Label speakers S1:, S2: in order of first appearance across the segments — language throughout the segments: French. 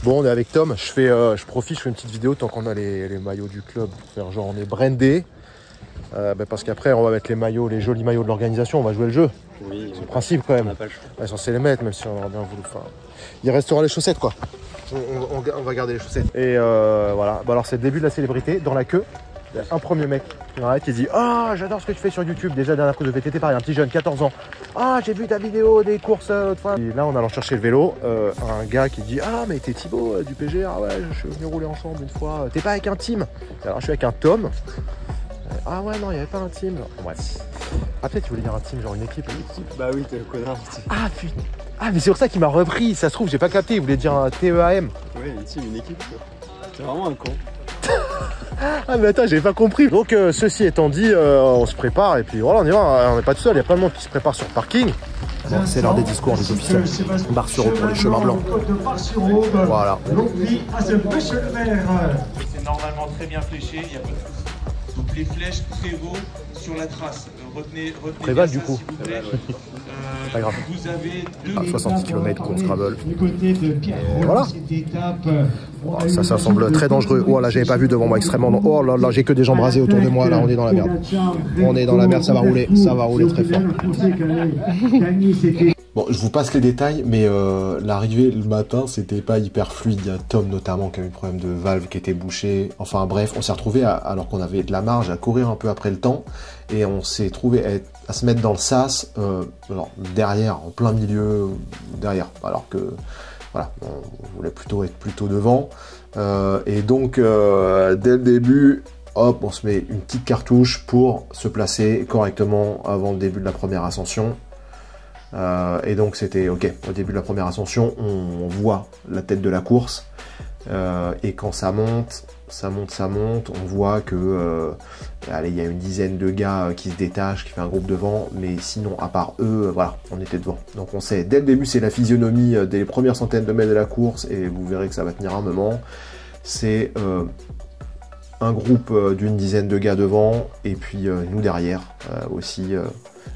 S1: Bon, on est avec Tom. Je profite, je fais une petite vidéo tant qu'on a les maillots du club pour faire genre on est brandé. Parce qu'après, on va mettre les maillots, les jolis maillots de l'organisation. On va jouer le jeu. Oui, c'est le principe quand même. On n'a pas le choix. On est censé les mettre, même si on aurait bien voulu. Enfin, il restera les chaussettes quoi. On va garder les chaussettes. Et voilà. Bah, alors, c'est le début de la célébrité. Dans la queue, il y a un premier mec qui dit ah, j'adore ce que tu fais sur YouTube. Déjà, dernière course de VTT, pareil, un petit jeune, 14 ans. Ah, j'ai vu ta vidéo des courses l'autre fois. Et là, en allant chercher le vélo, un gars qui dit ah, mais t'es Thibaut du PG. Ah ouais, je suis venu rouler ensemble une fois. T'es pas avec un team? Alors, je suis avec un Tom. Ah ouais, non, il n'y avait pas un team. Bref. Ah, peut-être tu voulais dire un team, genre une équipe.
S2: Bah oui, t'es le connard.
S1: Ah putain. Ah, mais c'est pour ça qu'il m'a repris. Ça se trouve, j'ai pas capté. Il voulait dire un TEAM.
S2: Ouais, une team, une équipe. T'es vraiment un con.
S1: Ah, mais attends, j'avais pas compris. Donc, ceci étant dit, on se prépare. Et puis voilà, on y va. On n'est pas tout seul. Il y a plein de monde qui se prépare sur le parking. Bon, c'est l'heure des discours des officiels. Bar-sur-Eau pour les chemins blancs. Voilà.
S3: C'est normalement très bien fléché. Il n'y a pas de souci. Donc les flèches prévaut sur la trace. Retenez
S1: Préval
S3: bien
S1: du
S3: ça,
S1: coup.
S3: s'il vous plaît.
S1: Pas grave.
S3: Vous avez
S1: 70 km course gravel.
S4: Du côté de Pierre-Paul,
S1: voilà.
S4: cette étape.
S1: Ça semble très dangereux. Oh là, j'avais pas vu devant moi extrêmement. Oh là là, j'ai que des gens brasés autour de moi. Là, on est dans la merde. On est dans la merde, ça va rouler. Ça va rouler très fort. Bon, je vous passe les détails, mais l'arrivée le matin, c'était pas hyper fluide. Il y a Tom notamment qui a eu un problème de valve qui était bouché. Enfin bref, on s'est retrouvé alors qu'on avait de la marge à courir un peu après le temps, et on s'est trouvé à se mettre dans le sas, alors, derrière, en plein milieu, derrière, alors que voilà, on voulait plutôt être plutôt devant. Et donc dès le début, hop, on se met une petite cartouche pour se placer correctement avant le début de la première ascension. Et donc c'était ok, au début de la première ascension on voit la tête de la course, et quand ça monte, on voit que allez, il y a une dizaine de gars qui se détachent, qui fait un groupe devant, mais sinon à part eux, voilà, on était devant. Donc on sait, dès le début c'est la physionomie des premières centaines de mètres de la course, et vous verrez que ça va tenir un moment. C'est un groupe d'une dizaine de gars devant, et puis nous derrière aussi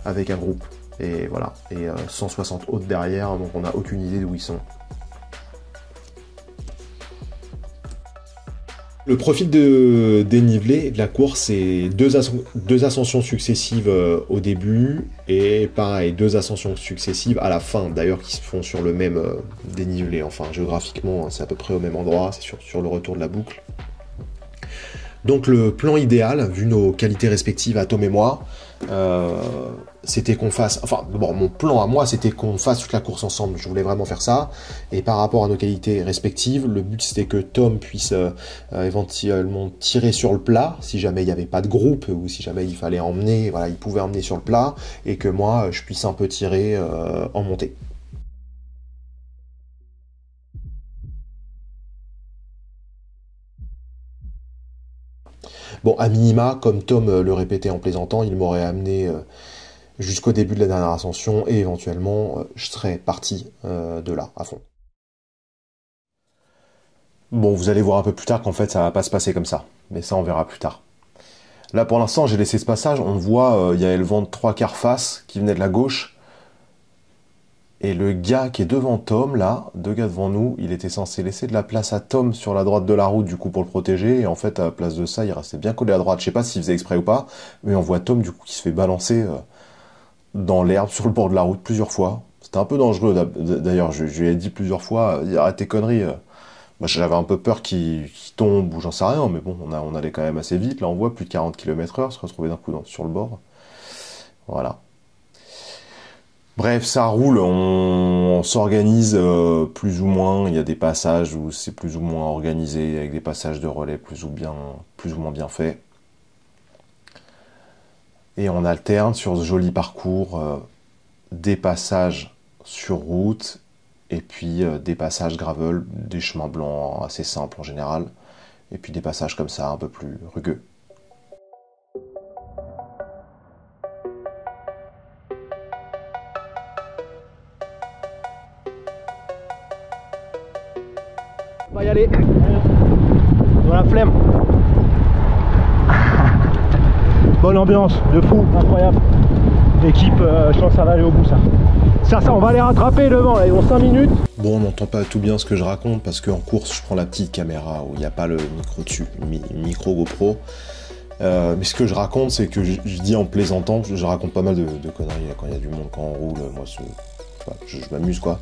S1: avec un groupe. Et voilà, et 160 autres derrière, donc on n'a aucune idée d'où ils sont. Le profil de dénivelé de la course, c'est deux ascensions successives au début, et pareil, deux ascensions successives à la fin, d'ailleurs, qui se font sur le même dénivelé. Enfin, géographiquement, c'est à peu près au même endroit, c'est sur le retour de la boucle. Donc le plan idéal, vu nos qualités respectives à Tom et moi, c'était qu'on fasse, enfin bon, mon plan à moi c'était qu'on fasse toute la course ensemble, je voulais vraiment faire ça, et par rapport à nos qualités respectives, le but c'était que Tom puisse éventuellement tirer sur le plat, si jamais il n'y avait pas de groupe, ou si jamais il fallait emmener, voilà, il pouvait emmener sur le plat, et que moi je puisse un peu tirer en montée. Bon, à minima, comme Tom le répétait en plaisantant, il m'aurait amené jusqu'au début de la dernière ascension, et éventuellement, je serais parti de là, à fond. Bon, vous allez voir un peu plus tard qu'en fait, ça va pas se passer comme ça. Mais ça, on verra plus tard. Là, pour l'instant, j'ai laissé ce passage. On voit, il y a le vent de 3/4 face qui venait de la gauche. Et le gars qui est devant Tom, là, deux gars devant nous, il était censé laisser de la place à Tom sur la droite de la route, du coup, pour le protéger. Et en fait, à la place de ça, il restait bien collé à droite. Je sais pas s'il faisait exprès ou pas, mais on voit Tom, du coup, qui se fait balancer dans l'herbe sur le bord de la route plusieurs fois. C'était un peu dangereux, d'ailleurs. Je lui ai dit plusieurs fois, arrête tes conneries. Moi, j'avais un peu peur qu'il tombe ou j'en sais rien, mais bon, on allait quand même assez vite. Là, on voit plus de 40 km/h, se retrouver d'un coup sur le bord. Voilà. Bref, ça roule, on s'organise plus ou moins, il y a des passages où c'est plus ou moins organisé, avec des passages de relais plus ou moins bien faits. Et on alterne sur ce joli parcours des passages sur route, et puis des passages gravel, des chemins blancs assez simples en général, et puis des passages comme ça un peu plus rugueux. On va y aller dans la flemme. Bonne ambiance, de fou, incroyable. L'équipe, je pense que ça va aller au bout ça. Ça, on va les rattraper devant, là, ils ont 5 minutes. Bon, on n'entend pas tout bien ce que je raconte parce qu'en course, je prends la petite caméra où il n'y a pas le micro dessus, micro GoPro. Mais ce que je raconte, c'est que je dis en plaisantant, je raconte pas mal de conneries quand il y a du monde, quand on roule. Moi, je m'amuse, quoi.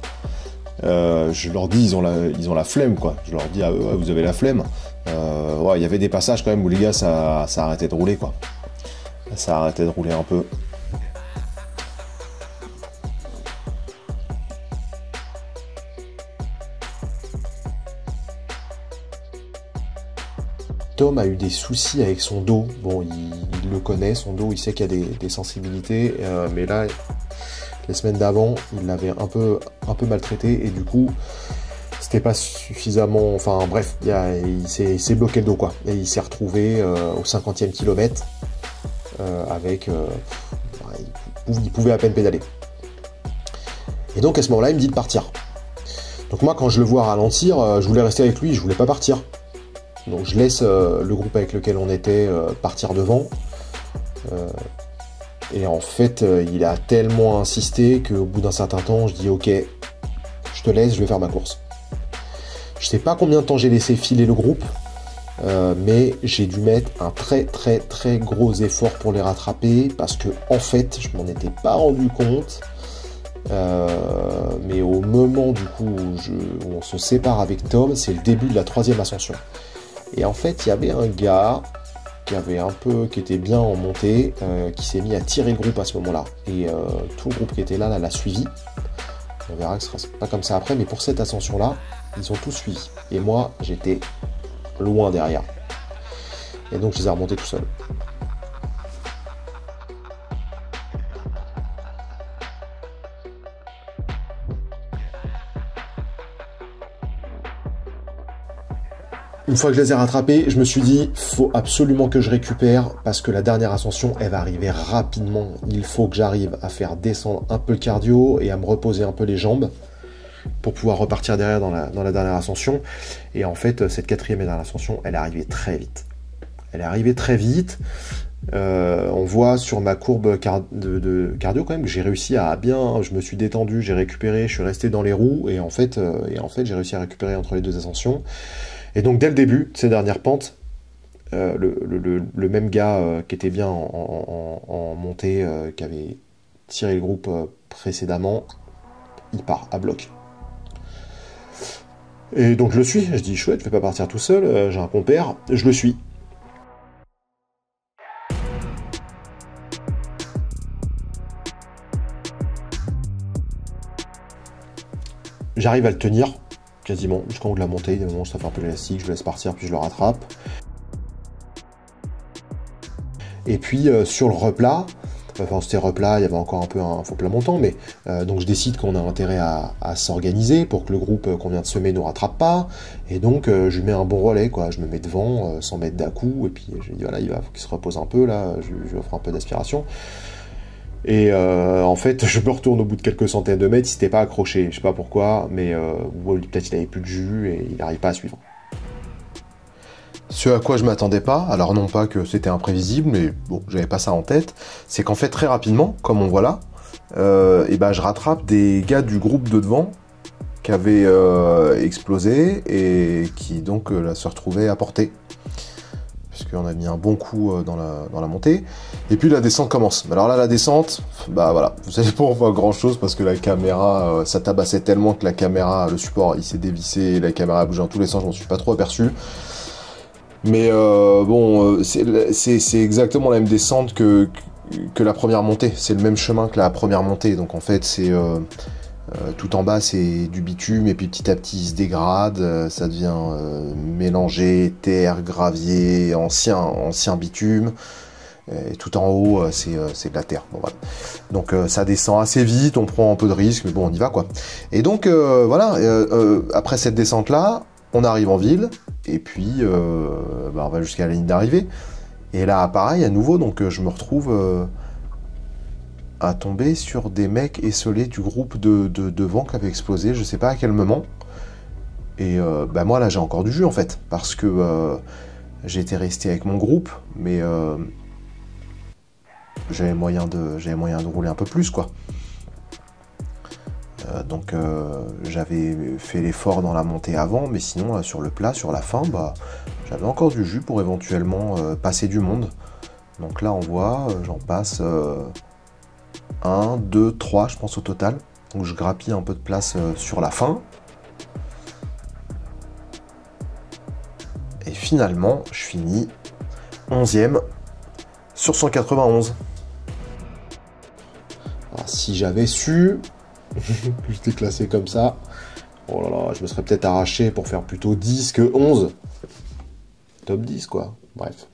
S1: Je leur dis, ils ont la flemme, quoi. Je leur dis, ah ouais, vous avez la flemme. Ouais, il y avait des passages quand même où les gars, ça arrêtait de rouler, quoi. Ça arrêtait de rouler un peu. Tom a eu des soucis avec son dos. Bon, il le connaît, son dos, il sait qu'il y a des sensibilités, mais là, les semaines d'avant, il l'avait un peu maltraité, et du coup, c'était pas suffisamment... Enfin, bref, il s'est bloqué le dos, quoi. Et il s'est retrouvé au 50e kilomètre, avec... il pouvait à peine pédaler. Et donc, à ce moment-là, il me dit de partir. Donc moi, quand je le vois ralentir, je voulais rester avec lui, je voulais pas partir. Donc je laisse le groupe avec lequel on était partir devant. Et en fait, il a tellement insisté qu'au bout d'un certain temps, je dis ok, je te laisse, je vais faire ma course. Je sais pas combien de temps j'ai laissé filer le groupe, mais j'ai dû mettre un très gros effort pour les rattraper parce que en fait, je m'en étais pas rendu compte. Mais au moment du coup où on se sépare avec Tom, c'est le début de la 3e ascension. Et en fait, il y avait un gars qui était bien en montée, qui s'est mis à tirer le groupe à ce moment-là. Et tout le groupe qui était là l'a suivi. On verra que ce sera pas comme ça après, mais pour cette ascension-là, ils ont tous suivi. Et moi, j'étais loin derrière. Et donc, je les ai remontés tout seul. Une fois que je les ai rattrapés, je me suis dit, faut absolument que je récupère parce que la dernière ascension, elle va arriver rapidement. Il faut que j'arrive à faire descendre un peu le cardio et à me reposer un peu les jambes pour pouvoir repartir derrière dans la dernière ascension. Et en fait, cette 4e et dernière ascension, elle est arrivée très vite. Elle est arrivée très vite. On voit sur ma courbe de cardio quand même que j'ai réussi à bien, je me suis détendu, j'ai récupéré, je suis resté dans les roues et en fait j'ai réussi à récupérer entre les deux ascensions. Et donc dès le début de ces dernières pentes, le même gars qui était bien en montée, qui avait tiré le groupe précédemment, il part à bloc. Et donc je le suis, je dis chouette, je vais pas partir tout seul, j'ai un compère, je le suis. J'arrive à le tenir, quasiment, jusqu'en haut de la montée. Des moments où ça fait un peu l'élastique, je le laisse partir, puis je le rattrape. Et puis sur le replat, enfin c'était replat, il y avait encore un peu un faux plat montant, mais donc je décide qu'on a intérêt à s'organiser pour que le groupe qu'on vient de semer ne nous rattrape pas. Et donc je lui mets un bon relais, quoi. Je me mets devant, 100 mètres d'à-coup, et puis je lui dis voilà, faut qu'il se repose un peu là, je lui offre un peu d'aspiration. Et en fait, je me retourne au bout de quelques centaines de mètres, il s'était pas accroché, je sais pas pourquoi, mais peut-être il avait plus de jus et il n'arrive pas à suivre. Ce à quoi je m'attendais pas, alors non pas que c'était imprévisible, mais bon, j'avais pas ça en tête, c'est qu'en fait très rapidement, comme on voit là, et ben je rattrape des gars du groupe de devant qui avaient explosé et qui donc se retrouvaient à portée. Puisqu'on a mis un bon coup dans la montée. Et puis la descente commence. Alors là, la descente, bah voilà, vous allez pas en voir grand chose parce que la caméra, ça tabassait tellement que la caméra, le support, il s'est dévissé, la caméra a bougé dans tous les sens, je m'en suis pas trop aperçu. Mais bon, c'est exactement la même descente que la première montée. C'est le même chemin que la première montée. Donc en fait, c'est tout en bas, c'est du bitume, et puis petit à petit, il se dégrade, ça devient mélangé, terre, gravier, ancien bitume, et tout en haut, c'est de la terre. Bon, voilà. Donc ça descend assez vite, on prend un peu de risque, mais bon, on y va, quoi. Et donc, voilà, après cette descente-là, on arrive en ville, et puis, on va jusqu'à la ligne d'arrivée. Et là, pareil, à nouveau, donc je me retrouve... à tomber sur des mecs esselés du groupe de devant qui avait explosé, je sais pas à quel moment. Et moi là j'ai encore du jus en fait, parce que j'étais resté avec mon groupe, mais j'avais moyen de rouler un peu plus, quoi. Donc j'avais fait l'effort dans la montée avant, mais sinon sur le plat, sur la fin, bah, j'avais encore du jus pour éventuellement passer du monde. Donc là on voit, j'en passe 1, 2, 3 je pense au total. Donc je grappille un peu de place sur la fin. Et finalement je finis 11e sur 191. Alors, si j'avais su... J'étais classé comme ça. Oh là là, je me serais peut-être arraché pour faire plutôt 10 que 11. Top 10 quoi, bref.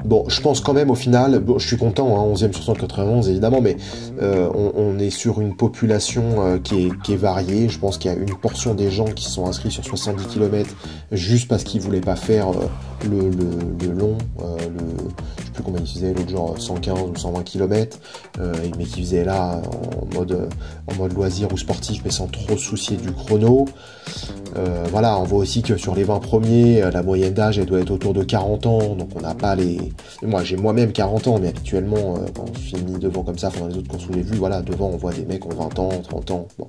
S1: Bon, je pense quand même au final, bon, je suis content, hein, 11e sur 191 évidemment, mais on est sur une population qui est variée. Je pense qu'il y a une portion des gens qui se sont inscrits sur 70 km juste parce qu'ils voulaient pas faire le long, je sais plus combien ils faisaient l'autre jour, 115 ou 120 km, mais qui faisaient là en mode loisir ou sportif, mais sans trop se soucier du chrono. Voilà, on voit aussi que sur les 20 premiers, la moyenne d'âge elle doit être autour de 40 ans, donc on n'a pas les... Moi j'ai moi-même 40 ans, mais habituellement quand je suis mis devant comme ça, pendant les autres courses où j'ai vu, voilà, devant on voit des mecs qui ont 20 ans, 30 ans, bon.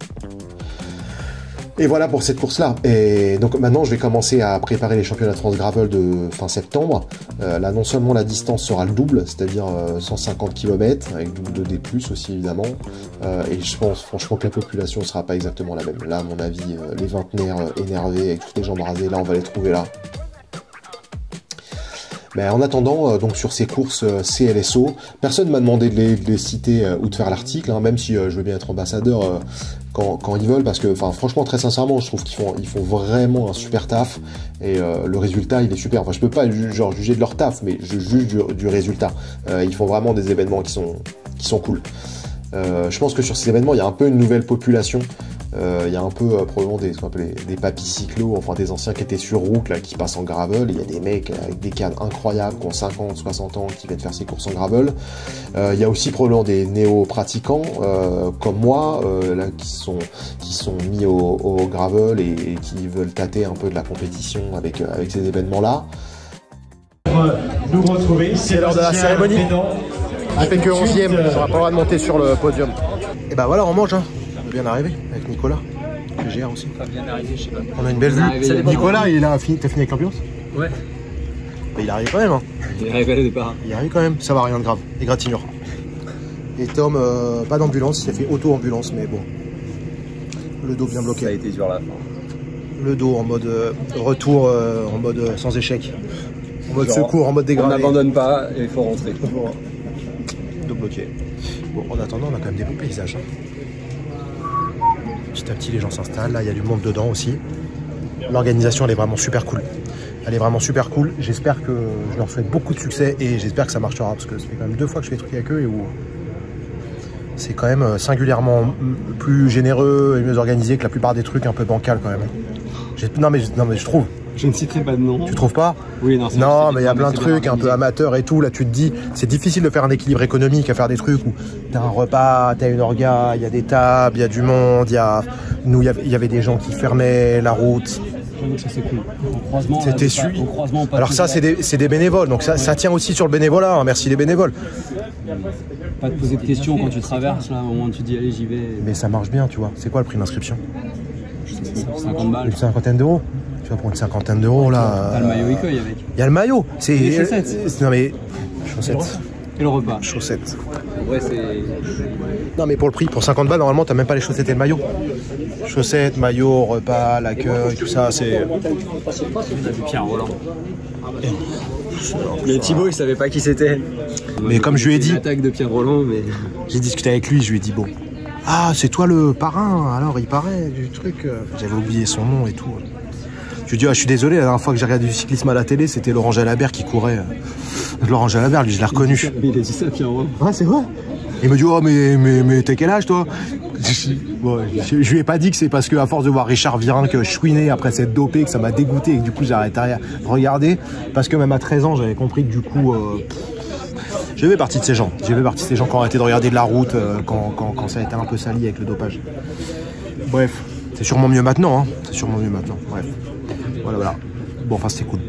S1: Et voilà pour cette course-là. Et donc maintenant, je vais commencer à préparer les championnats de France Gravel de fin septembre. Là, non seulement la distance sera le double, c'est-à-dire 150 km, avec double de D+, aussi évidemment. Et je pense franchement que la population ne sera pas exactement la même. Là, à mon avis, les vingtenaires énervés, avec toutes les jambes rasées, là, on va les trouver là. Mais en attendant, donc sur ces courses CLSO, personne m'a demandé de les citer ou de faire l'article, hein, même si je veux bien être ambassadeur quand ils veulent, parce que franchement, très sincèrement, je trouve qu'ils font vraiment un super taf, et le résultat, il est super. Enfin, je peux pas juger de leur taf, mais je juge du résultat. Ils font vraiment des événements qui sont cool. Je pense que sur ces événements, il y a un peu une nouvelle population. Il y a un peu probablement ce qu'on appelle des papis cyclos, enfin des anciens qui étaient sur route, là, qui passent en gravel. Il y a des mecs avec des cannes incroyables, qui ont 50, 60 ans, qui viennent faire ces courses en gravel. Il y a aussi probablement des néo-pratiquants, comme moi, là, qui sont mis au gravel et qui veulent tâter un peu de la compétition avec ces événements-là.
S4: Nous retrouver,
S1: c'est l'heure de la cérémonie. Je fais que 11e, j'aurai pas le droit de monter sur le podium. Et bah voilà, on mange, hein. On est bien arrivé avec Nicolas, que j'ai aussi.
S2: Pas bien arrivé, je sais pas.
S1: On a une belle vue. Nicolas, t'as fini avec l'ambiance? Ouais. Mais il arrive quand même, hein.
S2: Il arrive au départ.
S1: Il arrive quand même, ça va, rien de grave. Égratignure. Et Tom, pas d'ambulance, il s'est fait auto-ambulance, mais bon. Le dos bien bloqué.
S2: Ça a été dur la fin.
S1: Le dos en mode retour, en mode sans échec. En mode secours, en mode dégradé.
S2: On n'abandonne pas et il faut rentrer.
S1: Dos bloqué. Bon, en attendant, on a quand même des beaux paysages. Hein. Petit à petit, les gens s'installent. Là, il y a du monde dedans aussi. L'organisation, elle est vraiment super cool. Elle est vraiment super cool. J'espère que je leur souhaite beaucoup de succès et j'espère que ça marchera parce que ça fait quand même 2 fois que je fais des trucs avec eux et où c'est quand même singulièrement plus généreux et mieux organisé que la plupart des trucs un peu bancals quand même. Non mais je trouve.
S2: Je ne citerai pas de nom.
S1: Tu trouves pas?
S2: Oui, non.
S1: Non, mais il y a plein de trucs un peu amateurs et tout. Là, tu te dis, c'est difficile de faire un équilibre économique, à faire des trucs où t'as un repas, t'as une orga, il y a des tables, il y a du monde, il y avait des gens qui fermaient la route.
S2: Ça c'est cool. Au croisement,
S1: c'était alors ça, c'est des bénévoles, donc ça tient aussi sur le bénévolat. Hein. Merci les bénévoles.
S2: Pas te poser de questions quand tu traverses, là, au moment où tu dis allez, j'y vais.
S1: Mais ça marche bien, tu vois. C'est quoi le prix d'inscription?
S2: 50 balles.
S1: Une cinquantaine d'euros. Tu vois, pour une cinquantaine d'euros là.
S2: T'as le maillot Ikoy avec.
S1: Il y a le maillot. C'est
S2: les chaussettes.
S1: Non mais chaussettes.
S2: Et le repas.
S1: Chaussettes.
S2: Ouais, c'est.
S1: Non mais pour le prix, pour 50 balles, normalement t'as même pas les chaussettes et le maillot. Chaussettes, maillot, repas, l'accueil, tout ça, c'est.
S2: On a vu Pierre Roland. Mais Thibaut, il savait pas qui c'était.
S1: Mais comme je lui ai dit.
S2: L'attaque de Pierre Roland, mais.
S1: J'ai discuté avec lui, je lui ai dit bon. Ah, c'est toi le parrain, alors il paraît du truc. J'avais oublié son nom et tout. Je lui ai dit, ah, je suis désolé, la dernière fois que j'ai regardé du cyclisme à la télé, c'était Laurent Jalabert qui courait. Laurent Jalabert, lui, je l'ai reconnu.
S2: Mais il a dit ça, Pierre Roland.
S1: Ouais, c'est vrai. Il me dit, oh, mais t'as quel âge, toi? Bon, je lui ai pas dit que c'est parce que, à force de voir Richard Virin que je chouinais après s'être dopé, que ça m'a dégoûté et que du coup, j'ai arrêté de regarder. Parce que même à 13 ans, j'avais compris que du coup, j'ai fait partie de ces gens. J'ai fait partie de ces gens qui ont arrêté de regarder de la route quand ça a été un peu sali avec le dopage. Bref, c'est sûrement mieux maintenant, hein. C'est sûrement mieux maintenant. Bref. Voilà. Bon, enfin, c'était cool.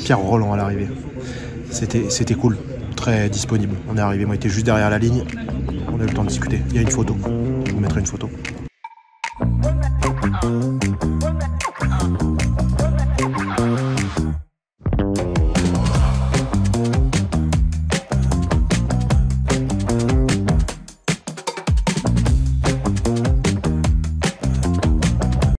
S1: Pierre Roland à l'arrivée. C'était cool. Très disponible. On est arrivé, moi, j'étais juste derrière la ligne. On a eu le temps de discuter. Il y a une photo. Je vous mettrai une photo.